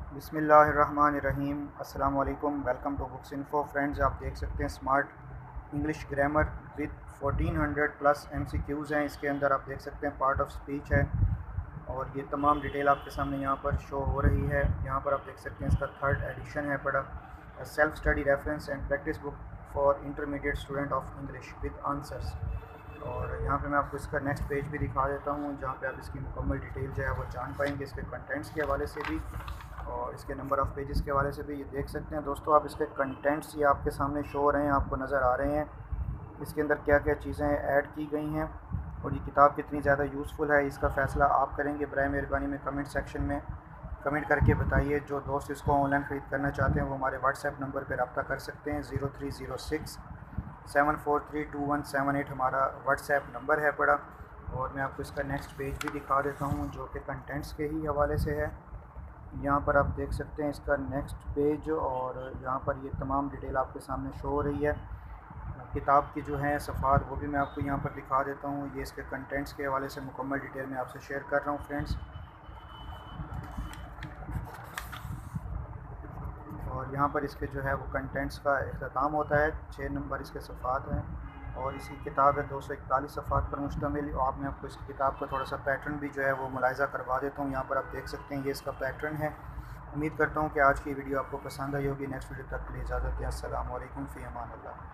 बिस्मिल्लाहिर्रहमानिर्रहीम। अस्सलाम वालेकुम। Welcome to books info. Friends, आप देख सकते हैं smart English grammar with 1400 plus MCQs हैं। इसके अंदर आप देख सकते हैं पार्ट ऑफ स्पीच है और ये तमाम डिटेल आपके सामने यहाँ पर शो हो रही है। यहाँ पर आप देख सकते हैं इसका थर्ड एडिशन है पड़ा, self study reference and practice book for intermediate student of English with answers. और यहाँ पे मैं आपको इसका नेक्स्ट पेज भी दिखा देता हूँ जहाँ पे आप इसकी मुकम्मल डिटेल जो है वो जान पाएंगे, इसके कंटेंट्स के हवाले से भी और इसके नंबर ऑफ़ पेजेस के हवाले से भी। ये देख सकते हैं दोस्तों, आप इसके कंटेंट्स ये आपके सामने शो हो रहे हैं, आपको नज़र आ रहे हैं इसके अंदर क्या क्या चीज़ें ऐड की गई हैं और ये किताब कितनी ज़्यादा यूज़फुल है, इसका फ़ैसला आप करेंगे। बराए मेहरबानी में कमेंट सेक्शन में कमेंट करके बताइए। जो दोस्त इसको ऑनलाइन ख़रीद करना चाहते हैं वो हमारे व्हाट्सएप नंबर पर रब्ता कर सकते हैं। 0306 7432178 हमारा व्हाट्सएप नंबर है पड़ा। और मैं आपको इसका नेक्स्ट पेज भी दिखा देता हूँ जो कि कंटेंट्स के ही हवाले से है। यहाँ पर आप देख सकते हैं इसका नेक्स्ट पेज और यहाँ पर ये तमाम डिटेल आपके सामने शो हो रही है। किताब की जो है सफ़ात वो भी मैं आपको यहाँ पर दिखा देता हूँ। ये इसके कंटेंट्स के हवाले से मुकम्मल डिटेल मैं आपसे शेयर कर रहा हूँ फ्रेंड्स। और यहाँ पर इसके जो है वो कंटेंट्स का अख्ताम होता है। 6 नंबर इसके सफ़ात हैं और इसकी किताब है 241 सफ़ात पर मुश्तमिल। और मैं आपको इस किताब का थोड़ा सा पैटर्न भी जो है वो मुलाहिज़ा करवा देता हूँ। यहाँ पर आप देख सकते हैं ये इसका पैटर्न है। उम्मीद करता हूँ कि आज की वीडियो आपको पसंद आई होगी। नेक्स्ट वीडियो तक के लिए इजाज़त दें। अस्सलाम वालेकुम फ़ी अमान अल्लाह।